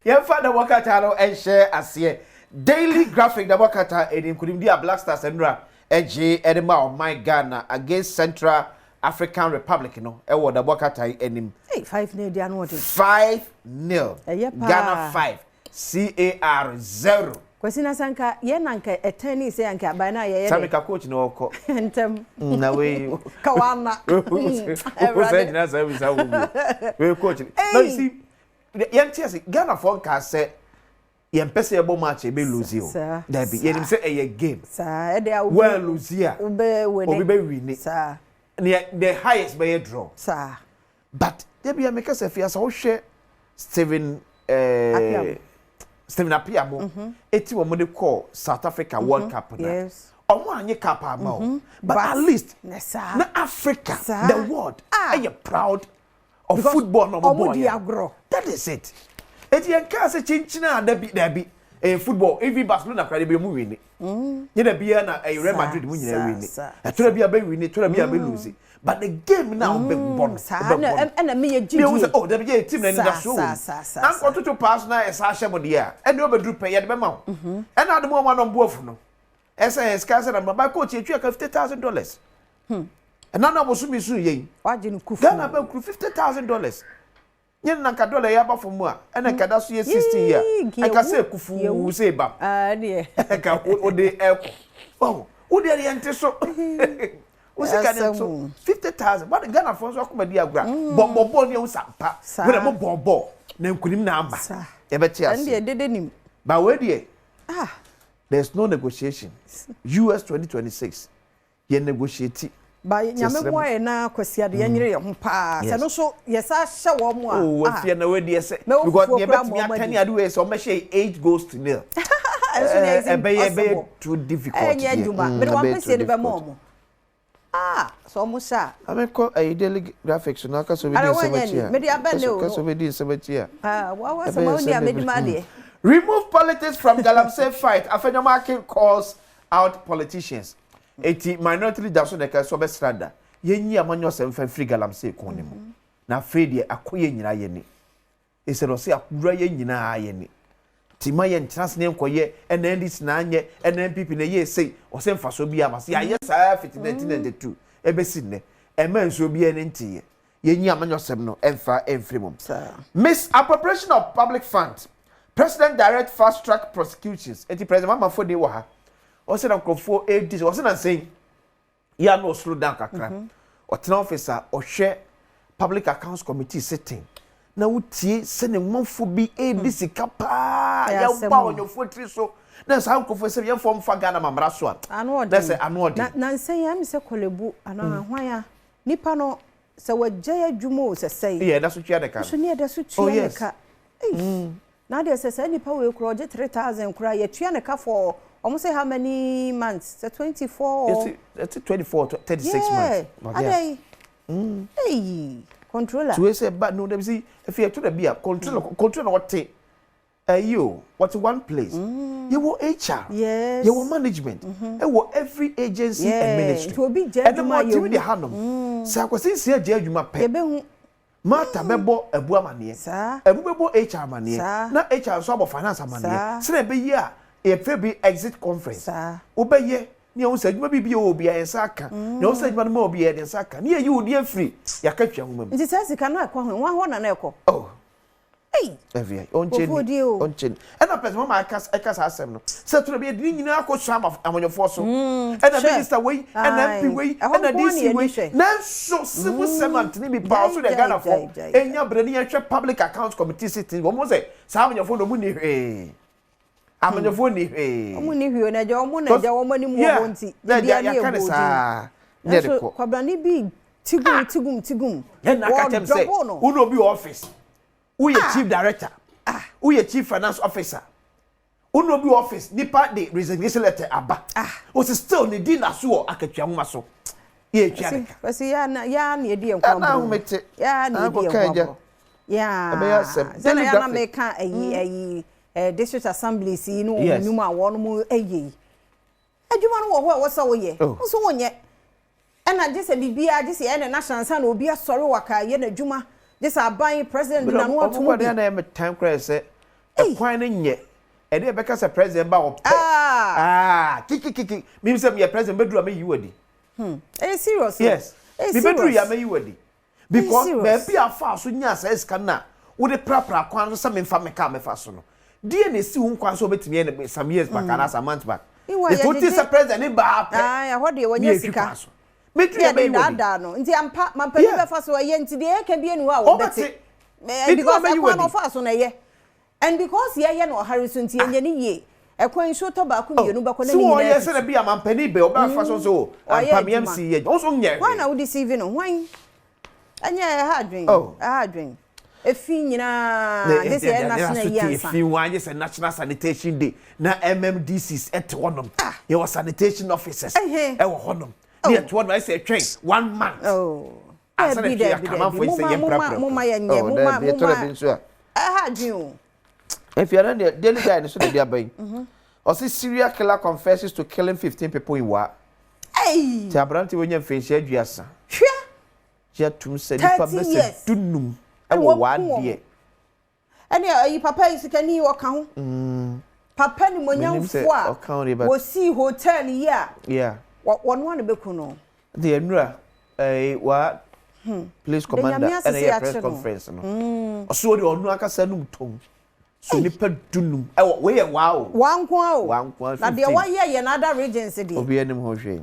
Your father wakata no and share ase. Daily Graphic the wakata edim kudim dia Black Stars Endra eje edema of my Ghana against Central African Republic no e wo the wakata enim. Hey 5-0 dia no 5-0. Ghana 5 CAR 0. Kwesina sanka ye nanka etani se yanka ba na ye Samika coach no oko. Entem. Na we Kawana. Who said na say we say we coach. No you see yentiase Ghana for ka say yempese ebo match e be lose o. There be yenim say a game. Sir, e dey well lose here. Obi be win. Sir. The highest by a draw. Sir. But there be make say fia so share Steven Apiamo eti wo mo de call South Africa World Cup na. Yes. Omo anye cup ama but at least na Africa the world are you proud of because football no boy. That is it. Eti enka se chinchina da bi football every Barcelona crowd be mu win. Ye da bia na Real Madrid mu nyina win. E tora bia be win, tora bia be lose. But the game now be born. And me GG. Oh, there be a team na that show. And go to pass na esa hye mo de a. And you be do pay ye de be ma. And na de mo ma no mbo afu no. Esa scarce na my coach e twa $50,000. And na mo so mi so yen. Waje no kufu. Ghana ba ku $50,000. Yen na ka dollar ya ba for mu a. And na ka da so ye 60 year. I can say kufu say ba. Ne. Ka o de oh, o de ente so. We say can so 50,000. But Ghana for so come dia agura. Bombo ne usampa. We na mo bombo. Na nkunim na amba. E be tia. And de nim. Ba we de. There's no negotiation. US 2026. Ye negotiate. Ba nyame mo e na kwasiade ye nyire ye ho pa. Se no so ye sa hye wo mo a. Oh, we fear na we de say. Because ye betimi akani adu we so me hye 8 goals to 0. Be too difficult. Enye djuma. Me wan pese de be mo. So musa. Ameko Daily Graphics na ka so be dey sebachia. Me dey abele o. Ka so be dey sebachia. Wa so ma dey medima dey. Remove politics from Galamsey fight. Afenyomarkin calls out politicians. Eti minority leaders so dey so be stranda. Yenyi amanyo semfa free Galamsey kon ne mu. Na free dey akoye nyina ye ni. Ese no se akura ye nyina ye ni. Tima ye ntrans ne nkoye NNDC na anye NNPP na ye sei o se mfa so bia ma se aye saa fit 1992 ebesi ne ema nso bia ne ntiye yenyi amanyo sem no emfa emfrimum. Misappropriation of public funds. President direct fast track prosecutions. Eti President Mamafo de wa ha. O se na nkrofo edis o se na say ya no slow down kakra. O tena officer o hwe public accounts committee sitting. Na wutie se ne monfo bi edisi kapa ya ba onyofo tri so. Na sa nkrofo se ye form fa Ghana mamra so a. Na se anodi. Na nsen ya mi se kolebu ana hwan ya. Nipa no se wagya adwumo se sei. Yeah, that's what you had ka. So ne da so tua ka. Now they say any power project 3,000 cry ye twa ne ka for almost say how many months? Say 24 it's 24 36 months. Hey. Hey, controller. So we say but no them see if you to the be controller what you what one place. You were HR. Yes. You were management. You were every agency and ministry. It will be and the more you the hanum. So I was saying say judgment pay. Mata bebo ebu amanie ebu bebo HR amanie na HR so abo finance amanie se na be ye a e fe bi exit conference obeye ne o sadwuma bibia obi ayensa aka ne o sadwuma no obi ayensa aka ne ye odi afri yakatwa nwuma nti se sika no akwa ho na ekọ oh hey every onchen and a person mama aka asem no se to be di nyina akoso amonyofo so and a minister way and MP way and a DC way na so civil servant ni be power so the Ghana for enya bre ni hwe public accounts committee sitting wo mo say sa amonyofo no mu ni hwe amonyofo ni hwe omu ni hwe na je omu na je wo mani mu wo nti dia na e sa ne de ko kwabrani bi tigum na ka tem say uno bi office who is chief director who is chief finance officer uno bi office nipa the resignation letter aba o se still ne di na so akatwa nwoma so ye twa nka basi ya na e di enkwambo na humete ya na e di enkwambo ya zena ya na meka ayi district assembly si no onum a won mu ayi adwuma no wo ho wo sa wo ye so wonye ena gese bibia gese ene national san obi asori waka ye na adwuma this aban president na no atomo bi na time crash say e kwan ne nye e dey be ka say president ba wo kiki me say me president bedru am yi wadi serious yes me bedru ya me yi wadi because be afa so nya say scan na wo de prapra kwan so say me fa me ka me fa so no die na si wo kwan so betimi e some years back and as a month back the total say president ba ya ho de wonya sika me tu ya be wadi no nti ampa mampani be fa so ye nti de e ka bia ni wa wo beti because akwan no fa so na ye and because ye no harrison nti enye ni ye ekwan so to ba ku mienu ba ko na ni so ye say na bia mampani be oba fa so ampa me MC ye also nye why na wo deceive no why anya ha adwen efi nyina this year national year efi wanye say national sanitation day na MMDCs et wonom ye was sanitation officers e wo honom ne et wonom I say train 1 month asa na fi akama for say ye prapra mama ye nye mama adwen if you are the daily guy so dey abai o say serial killer confesses to killing 15 people in Wa ti abranti wonya mfenhia aduasa hwe tum se nipa be se dunum e wo wa de ene ayi papa isikani wo ka ho papa ni monyamfo a wo si hotel yeah wono ane beku no the enura wa police commander and a press conference no so the onu akasa num tom so nipa dunum e wo ye wow wankwa na de wa ye na other regions de obi enim ho hwe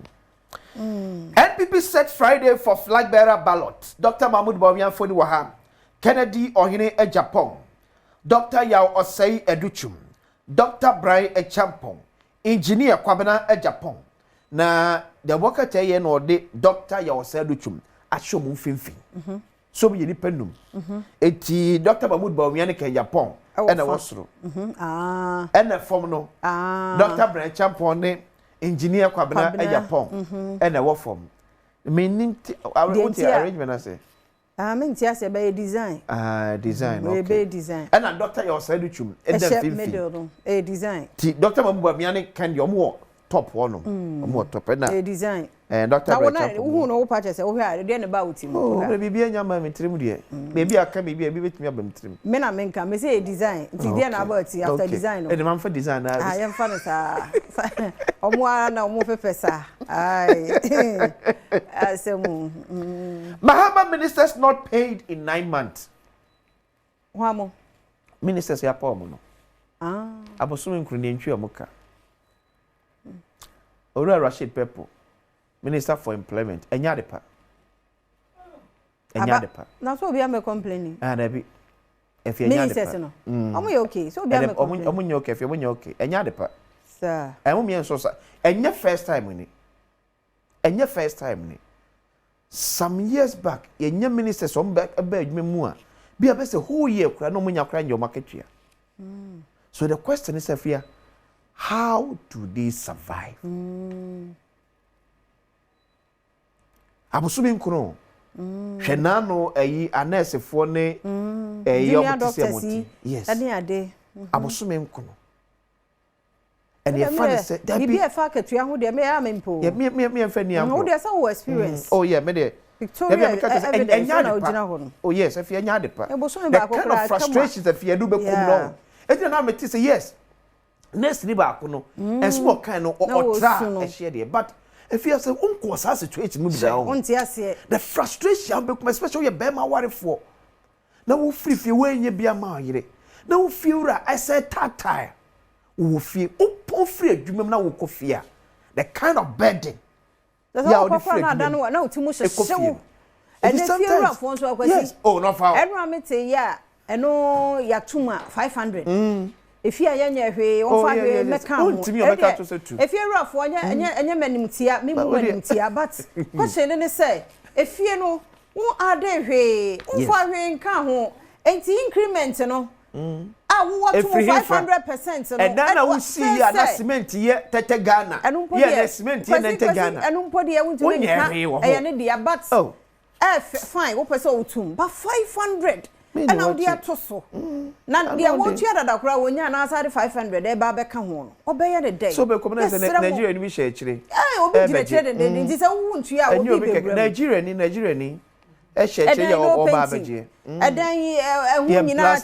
NPP set Friday for flag bearer ballot. Dr. Mahmoud Bawumia Foni Waha, Kennedy Ohine e Japan, Dr. Yao Osei Educhum, Dr. Brian Echampong, Engineer Kwabena e Japan. Na the worker tell no de Dr. Yao Osei Educhum ashomu finfin. So be ni penum. Eti Dr. Mahmoud Bawumia ne ke Japan e na wosoro. E na form no. Dr. Brian Echampong ne engineer Kwabena e Japan e na wo form. Meaning arrangement I say. Menti ase be design. Design okay. Be design. And a doctor you said chum e dem film. Design. Ti Dr. Bawumia ne kan yo mo top one no. Mo top na. Design. Dr. Bawumia who no patch say wo hwa de na ba utim. Oh, bibia nya ma metrim de. Baby aka bibia bi betumi aba metrim. Me na menka me say design. Ti de na ba uti after design no. E de man for design na. Yem fa no sa. Omo ara na omo pepesa. Ai. Asemu. Mahama ministers not paid in 9 months. Wamo. Ministers ya pa no. Abosom nkruni ntwi omuka. Ora Rashid Pepo, Minister for Employment, Enyadepa. Na so obi am complaining. Na bi. If you Ministers no. Omo ye okay. So obi am complaining. Omo nye okay, if you nye okay. Enyadepa. Sir. Emo me so sa. Enye first time ni. Enye first time ni. Some years back, yenye ministers on back aba adwuma mu a. Bi a be say whole year kura no munya kura nyo market ya. So the question is here, how do they survive? Abusumi nkuro. Hwenano ayi anesefo ne yomtise yes. Ade ade. Abusumi nkuro. And your father said that be a fact to who they may am impo. Yeah, me and Fanny. Who there's our experience. Oh yeah, me Victoria. Oh yes, if you're not the kind of frustrations that you do become and then I say yes. Next back no and small kind of or try share there. But if you say unko sa situation move down. The frustration become especially your bema worry for. Now we free fi we nye bia ma yire. Now we feel that I said tire. We feel upon free adwumam na wo kofia. The kind of burden. That's all papa na dan wa na otimu hyehyɛ. And the fear of ones who yes. Oh, no foul. Everyone may say, yeah, and no, Yatuma 500. If you are young, you if you're rough one, and your menimtia, me menimtia, but question and say, if you know, who are they? Who are in Kaho? And the increment, you know. I want 500%. And then I will see a cement here, Tete Ghana. And cement here, Tete Ghana. And nobody I want to make but oh. Fine, what person to but 500 and now they are so. Now they want you that crowd when you are outside 500, they back home. Obey the day. So, Nigeria, we share actually. I will be trading. This I want you are Nigerian, a share or babaji. And then you know,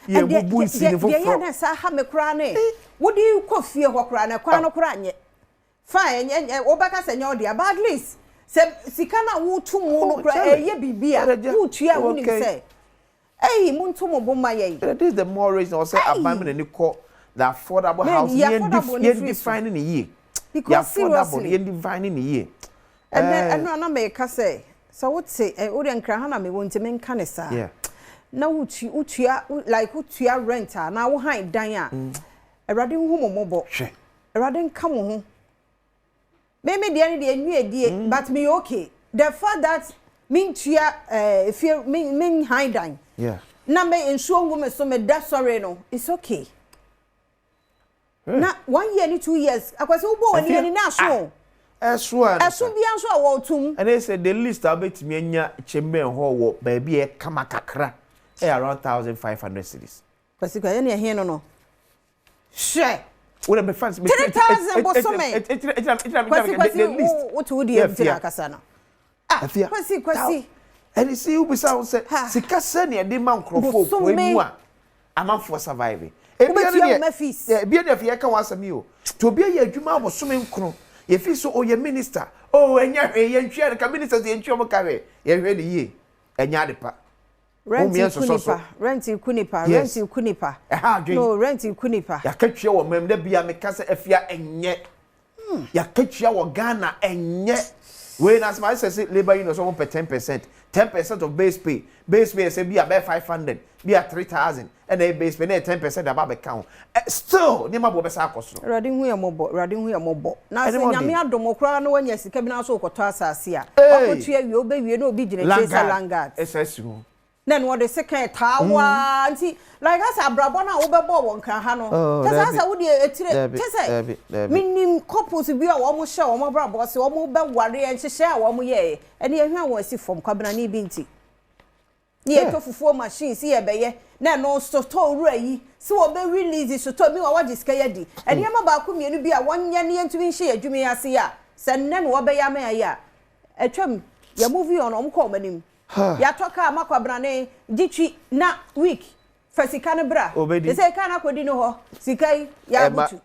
ye bubu isi for ye na sa ha me kra ne wo di ko fie ho kra na kwa no kra nye fine wo baka se nya o dia but at least se sika na wo tu mu no kra eye bibia wo tua wo ni se eh muntu mo bomma ye this is the more reason I say abandon any call the affordable house ye defining the year because seriously ye defining the year and na me ka say so what say o de nkra ha na me won ntime nka ne sa yeah na utua like utua rent na wo han dan a erade hu momobo hwe erade nka mo ho me de ani de anwie but me okay the fact that me tua fear me han dan yeah na me ensuo ngu me so me da sorry no it's okay na 1 year ni 2 years akwase wo bo wani ani na so Esu bia nso a wo tum and they said the list abetimi anya chembe ho wo ba bia e kama kakra around 1500 cities kwasi kwa ye he no hwe what be fancy 3000 bosome the list what would you do akasa no kwasi and you see who be say sika se na de man krofo ko emu a amanfo survive bia de fie ka wasami o to bia ye adwuma abosome nkro ye fi so oye minister enya hwe ye ntwe ka minister ye ntwe mo ka hwe ye hwe ni ye enya de pa rent kunipa no rent kunipa ya katwa wo mem da bia me kasa afia enye ya katwa wo Ghana enye we na smart say labor union so 10% of base pay say be about 500 be at 3000 and a base pay na 10% about account still ni mabo be sa akoso rade hu ya mobo na se nyame adomokra na wanya sika bi na so okoto asase a okotua wi obewie na obi gine chesa langat ss then what the second tawa anti like as abrabo na wo bebo won kan ha no tesa wo de etire tesa minim couples bi a wo mo hye wo mo brabo se wo mo be ware en hye a wo mo ye ene ehwa wo asi fom kwabena ni bi nti ni etofufuo machine si ye beye na no store ru ayi si wo be release store mi wa waje sika yadi ene ma ba ko mienu bi a wonye ne ntumi hye adwumi ase ya se nne no wo be ya ma ya atwam ya movie on omko manim ya toka makwabra ne gitwi na week fa sika ne bra e say kana kodi no ho sika ya butu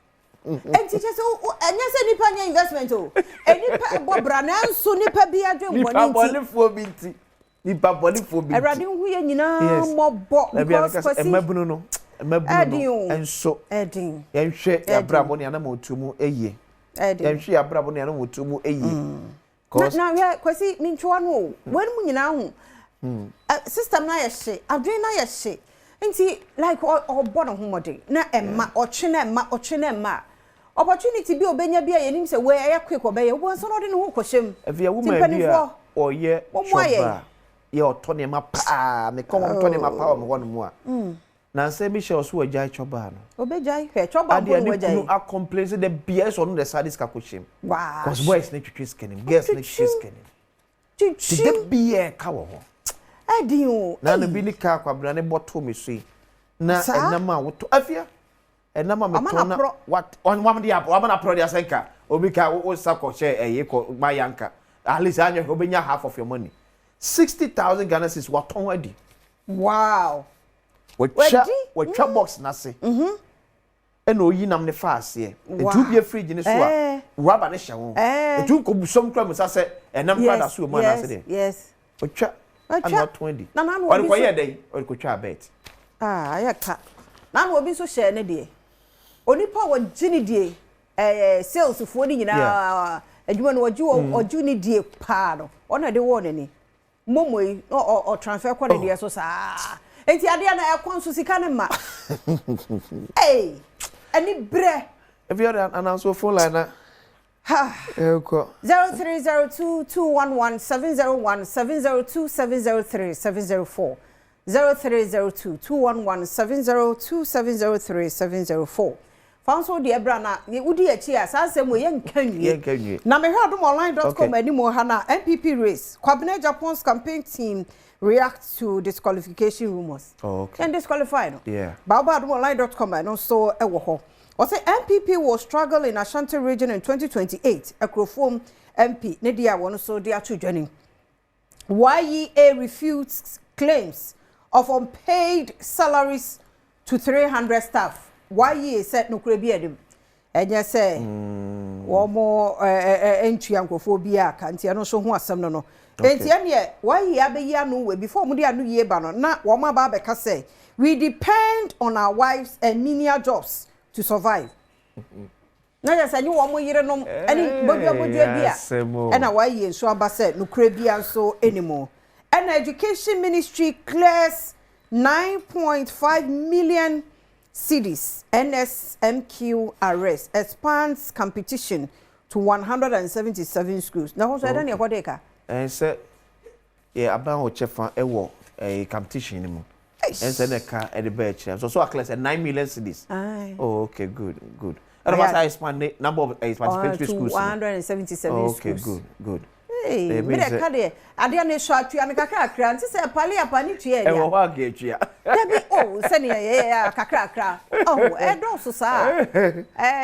enti che so anya se nipa nya investment o enipa bobra na nso nipa bi adwen boni nipa bonifo bi erade hu ye nyina mobo because kwasi emabunu no enso edin yenhwe abrabo ne anam otumu eye yenhwe abrabo ne anam otumu eye na we kwasi minchwa no wen mu nyina hu system na ye hye adwen na ye hye nti like obo no homode na emma otwe na emma opportunity bi obenya bi a yenim se we ya quick obeye wo so no de no ho kohyem afia woman bi a oye choba ye otone ma pa me kom otone ma pa o me wono mu a na say bi she oso agya choba no obejai hwe choba bo no agya no a complain the BS on the sadis ka kohyem wow cause boys na twitwi skinning girls na twitwi skinning the be ka wo ho adi o na no bi ni ka kwabra ne boto me so na enama woto afia enama me to na what on one dia na pro dia senka obi ka wo sako che eye ko mayanka at least anyo obenya half of your money 60,000 Ghana cedis waton adi wow what box na se eno yi nam ne fa ase etu bia fridge ne so a rubber ne hye ho etu ko busom kra musa se enam kra da so mo na se de yes otwa ana 20 na no or ko ye dey or ko twa bet ayaka na no obi so share ne de onipa wo gini die sales fo ni nyina adwuma no wagi wo ni die pa no ona de wo ne ni momoi o transfer kwa de so sa enti ade na ekon so sika ne ma eh ani bre if you announce your phone line ha 0302211701702703704704 0302211702703704 Fanso de ebra na wudi achi a sansem we yenkanwie na mehwadomonline.com animo ha na MPP race Kwabena Japan's campaign team react to disqualification rumors and disqualify no babadomonline.com and also ewo ho o say MPP will struggle in Ashanti region in 2028 Akrofom MP ne dia won so dia tudwanin YEA refutes claims of unpaid salaries to 300 staff. Why ye said no kure bi edem. Enye say wo mo entry ankophobia ka ntia no so ho asem no. Entia ne why ye abeyi anu we before mu de anu ye ba no na wo ma ba be ka say we depend on our wives and menial jobs to survive. Na ya say wo mo yire no ani bodua bia. E na why ye so aba say no kure bia so anymore. And Education Ministry clears 9.5 million cedis. NSMQ arrest expands competition to 177 schools. Now, what's that? What they and say, yeah, about Chefa Ewo a competition anymore. And say the car at the bench. So I class at 9 million cedis. Oh, okay, good. And what's I expand number of participatory schools? 177 schools. Okay, good. Hey, me dey ka dey ade na so atua me kakra akra nti se pale apani tua ya. E wo wa ga atua. Debi se ne ye kakra akra. Oh, e do so sa.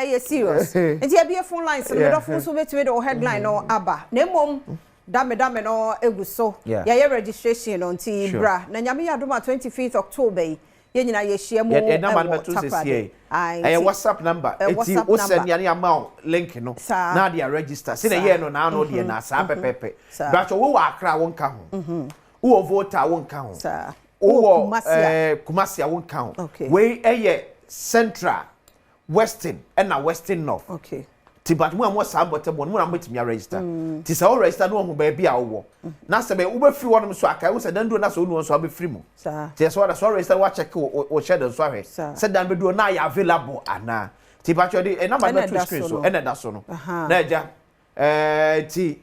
You serious. Nti e be phone lines me do phone so betime the headline no aba. Na mom dame no egu so. Ya registration no nti bra. Na nyame ya doma 25th October. Ye nyina ye hia mu. Ye number me to say eh WhatsApp number. Eti o send ya na amount link no. Na dia register. Se na ye no na no dia na sa pepepe. But wo wa akra won ka ho. Wo voter won ka ho. Wo Kumasi won ka ho. We eye Central, Western and na Western North. Okay. But mo am sa bottom mo na metimi register. Ti say o register no ho ba bia wo. Na se be wo be free won so aka wo se dan do na so no so be free mo. Ti so da so register wa check o share den so ahwe. Se dan be do na ya available ana. Ti ba cho di number na to screen so ene da so no. Na eja ti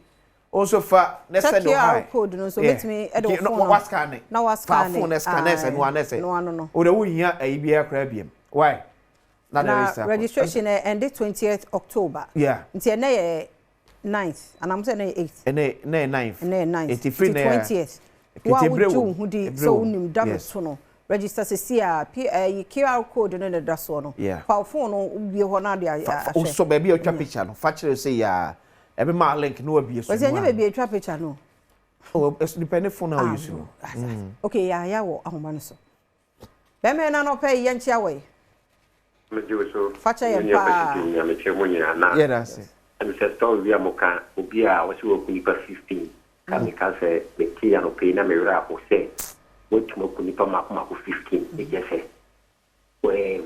also fa na send no high code no so metimi e do phone. What scan it? Na what scan it? Phone scan it and one say. No. O de wo hia ayi bia kra biem. Why? Na registration and the 20th October. Yeah. Until na 9th and I'm saying 8th. Na 9th. Na 9th. It's free na 20th. Wa wo hu di so unim dam so no. Register se sia QR code no da so no. Pa phone no bi ho na dia o so ba bi atwa picture no. Fa kire say ya e be ma link no abi so. Was anya ba bi atwa picture no. Oh, it's depending phone how you use. Okay, ya wo ahoma no so. Be me na no pay yan chia we. Mejuso facha ya pa ya mechemunya na yeah that's it and say story we amoka obi a wo se wo kunipa 15 ka me ka se me kia no pe na me ra ko se wo tumo kunipa mako 15 e je se we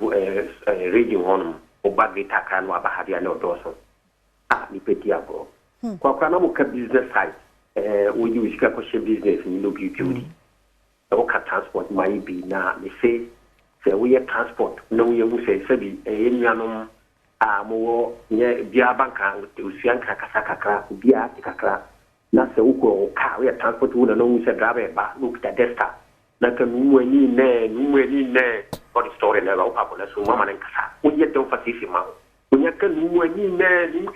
region honum o bagri taka no abahadi na odoso ni peti abo kwa na mo ka business side wo yi wishika ko she business ni no beauty o ka transport mai bi na me say se we transport no we say sabi enyuanom a mo nye bia banka usianka kasakakra bia tikakra na se uko ka we transport wo no we say driver ba no kita desta na ka numweni ne for the story na ba pa so mama nan kasa wo ye don fasisi ma wo nya ka numweni ne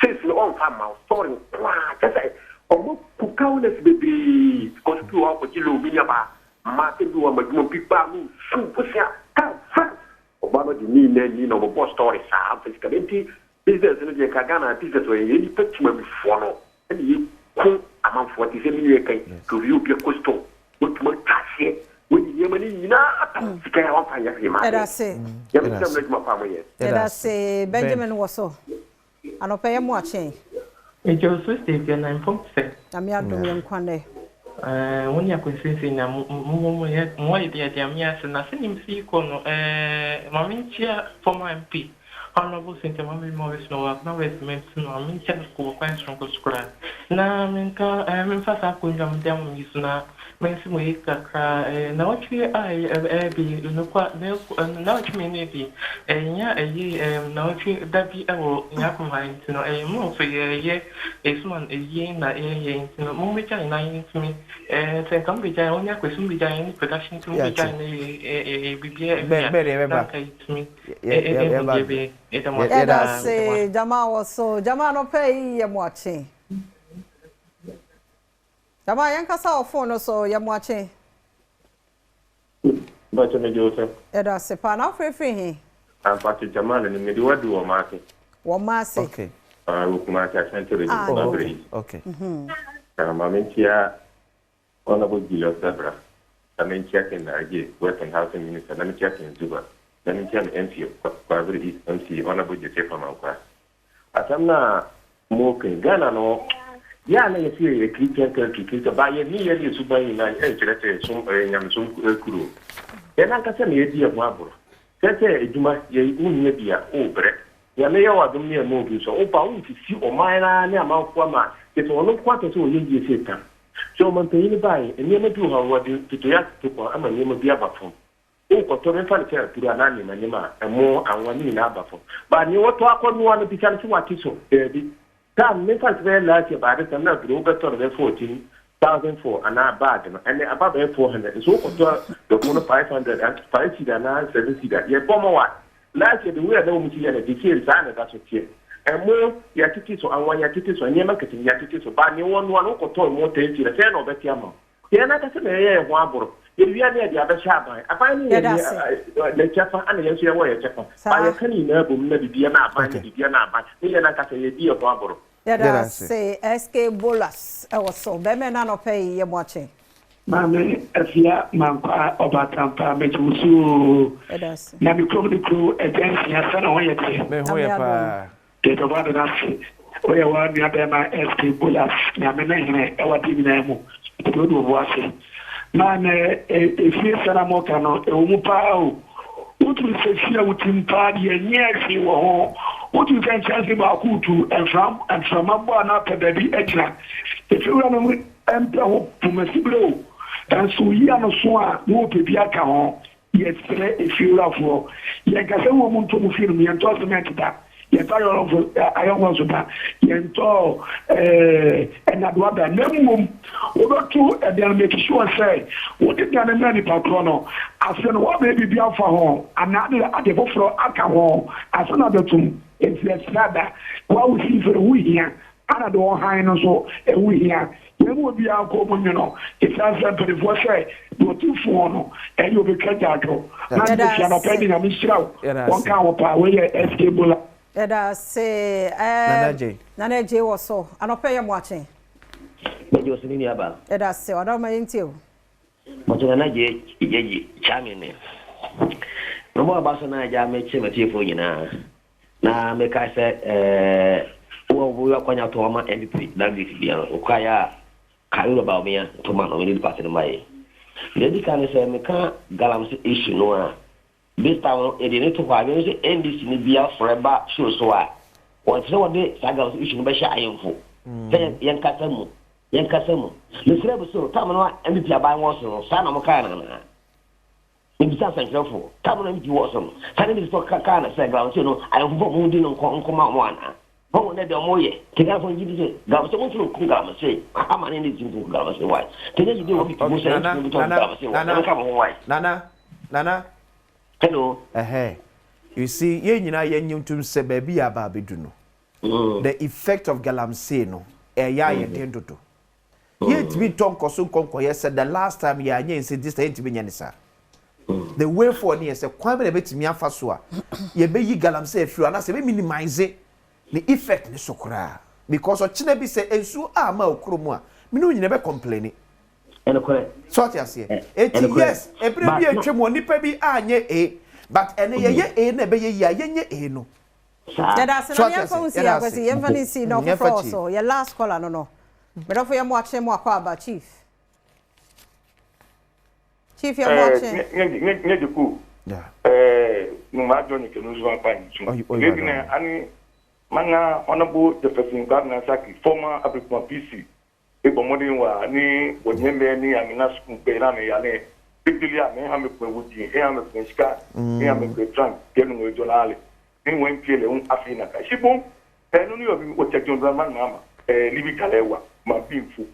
says no on farm ma story kwa just o mo kukauna se bebi ko tu wa ko jilo binya ba ma te do ma dum pipa mu su pusia ka fa obama di ni no bo story sa physically business no je ka gana business we ni petima bi fo no e ni ku amam 47 million kai to you be costo what mo tasie we ni yema ni na ata sika ya wa ya ma era se ya mi tem ma pa mo ye era se Benjamin Woso anope ya mo achen e jo so stay na inform se ami adom ye nkwane when you could see na mo dia mia se na se nim si ko no maminchia former MP honorable Cynthia Mami Morris no work na investment no maminchia ko kwan strong school na minka minfa sa ko ngam dem mi suna mensi mo ikakra na watwe ai bi no kwa na watwe me bi nya na watwe dabi ewo nya kuma ntino mo so ye esman na ntino mo me chai na ntimi se kam bi chai onya kwesum bi chai ni production to bi chai ni bibia be ntimi era se Jama Woso Jama no pay ye mo achen Jama yanka sa phone so ya mo achen ba tene Joseph era se pa na free he am pati Jama ni me di wadu o ma ke okay wo kuma ka century okay mamintia ona bo Julius Zabra I mean, checking again, Western Housing Minister, let me check in Zuba, let me check MC, whatever it is, MC, honorable Jesse from Alqua. As I'm not smoking, Ghana, no, yeah, I see a Christian country, by a nearly super in an edge, some crew. Then I can send me a dear marble. That's a Juma, ye, Unia, Obre. Ya leo wa dumia mogi so opa unti si o maina ne ama kwa ma ke to no kwa to yin ye seta so man pe ni bai eni ma du ha wa to ya to kwa ama ni ma bia ba fo o ko to me fa le kera turu anani ma ni ma emo anwa ni na ba fo ba ni wo to akonu wa no bi kan si wa ti so bi ta me fa se la ke ba de na bro ga to le 14,004 ana bad no and about 400 so ko to the 500 and 5 seed na 7 seed ye bomo wa last year the way that we see the details and that's it and more ya titi so and one ya titi so nyema kati ya titi so ba ni one ko to mo te ti le fe no be ti ama ye na ka se me ye ho aboro ye wi ani dia be sha ban aban ni le chafa ana ye so ye wo ye chafa ba ye kani na bu na bibia na aban ni bibia na aban ni ye na ka se ye di ho aboro ya say SK Bolas e wo so be me na no pay ye mo ache Mame afia manka obatampa metusu na mikro agency asana hoye de me hoye pa de to bado na se oya wa ni abema SK Bolas na me na hene e wadi mi na mu to do bo ase mane efie sana mo kano e mu pa o utu se fia utimpa de nyesi wo ho utu kan chance ba kutu and from abo na pedabi etra efia no empa ho pumesibro and so ye no so a no pebi aka ho ye tre efira fo ye ka se wo mun to mu film ye to cement da ye ta yo fo ayo wo so da ye to enadwa da nemum wo do to e dey make sure say wo dey na na ni patrono afi no wo be bi afa ho anade ade foforo aka ho afi na betum efira wa wo si fere wo hia ana do han no so e wo hia Nemo bi akomo nyino ifasa pede voce do tifo no e yo be kajajo na bi na pedi na misraw won ka wo pa we SK Bola da se nanaje wo so anope ye mo achen mejo sini ni aba da se odo ma yintio mo to nanaje yeji chami ne no mo aba so na ja me che matifo nyina na me ka se wo yo kwanya to ma MVP na bi bia ukaya kayo ba me to ma no me di passe no mai dedi kan se me ka galamse issue no a this time e dey to kwa be se NDC ni bia forever show so a won se wode sa galamse issue no be sha ayemfo se yen kasa mu le frebe so ta mo no MVP aba won so sa na mo ka na na e bi sa sankrefo ta mo no MVP wo so sa ni bi so ka na se galamse no ayemfo mo di no nko ma mo ana Bon, ne de moye. Te ga fon jidi se. Ga so mo tun ku ga ma se. Ama ne ni tin ku ga ma se wai. Te ne jidi wo bi ku se ku ga ma se wai. Na ka mo wai. Nana. Hello. You see, ye nyina ye nyuntum se ba bi aba bedu no. The effect of galamsey no. Ya ye den dodo. Ye timi ton koso konko ye said the last time ya nya say this time timi nya ni sa. The way for ne say kwan be betimi afa so a ye be yi galamsey afiro na se be minimize the effect ni sokra because ochine bi se ensu ama okromu a me no nyine be complain ene kore so what you say yes every bi atwem onipa bi anye but ene ye na be ye ye no da se na fa unsi ya kwesi ye mfani si no for so ye last caller no me do for ye mo ache mo akwa aba chief ye mo ache nye de ku no ma joni ke no zo pa ni tu lebi na ani Manga honorable Jefferson Gardner Saki, former African PC, Ebomodi wa ni wonyembe ni amina skumpe na me yale. Biblia me ha me kwe wuti, e ha me kwe shika, e ha me kwe trunk, genu we jonale. Ni wen piele afina ka. Shibon, no ni obi o check John Draman mama, libi kalewa, ma bimfu,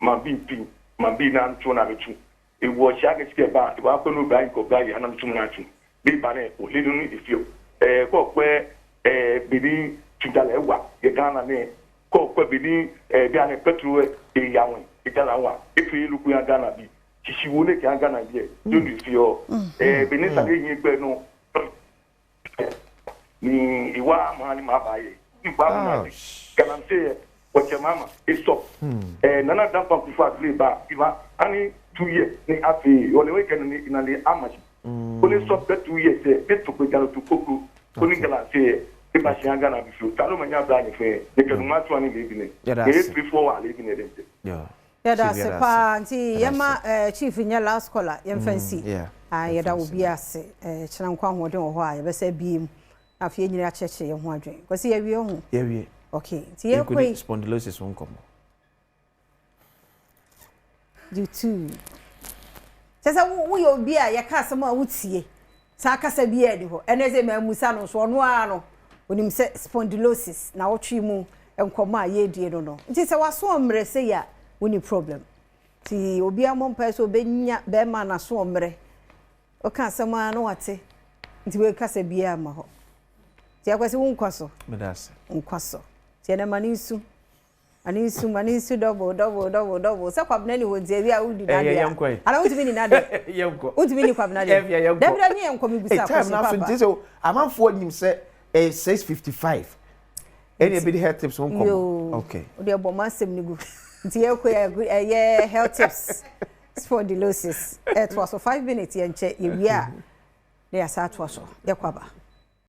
ma bimpi, ma bina ntu na metu. E wo shage ske ba, e wa penu ba ko ga ya na mtu na tu. Bi bane o lidu ni ifio. Ko kwe bibi Chindalewa, Ghana ne, ko bini Ghana petrol yawe, Ghana wa, if you look at Ghana be, she won't get Ghana be, don't you feel? Benisa ni no, ni iwa mani mabaye, Ghana say, Oche mama stop nana dampa kufu atli ba iba ani 2 years ni afi ole weekend ni na le amachi only stop that 2 years e to ko jalo to koku oni gala se e ba shi anga na bifu talo manya bra ni fe de ke numa to ani le bi ne e before wa le bi ne dem yeah that's a pa nti yema chief nya last caller yem fancy yeda obi ase kyena nkwa hoden wo ho a yebesa biem afi enyiri acheche ye ho adwen kwesi ye wie ho ye wie okay ti ye koi spondylosis won komo you too sasa wo yo bi a ye ka asem a wutie sa kasa bi e di ho eneze ma musa no so no a no onim se spondylosis na wo twi mu enkomo a ye die no no nti se waso omre se ya woni problem ti obi amompa so benya be ma na so omre o ka asem a no wate nti we kasa bi a ma ho ti akwase wo nkwaso medase nkwaso ti na manisu manisu double se kwabna ni wonze bi a wudi na dia ala wudi ni na dia yenko wudi ni kwabna dia dabra ni yenko mi bisa kwase papa time na so nti amanfo nyim se 655 any bit health tips won come okay o de bo masem ni gu nti ye health tips spondylosis it was for 5 minutes ye nche ye wi a na ya sa to so ye kwaba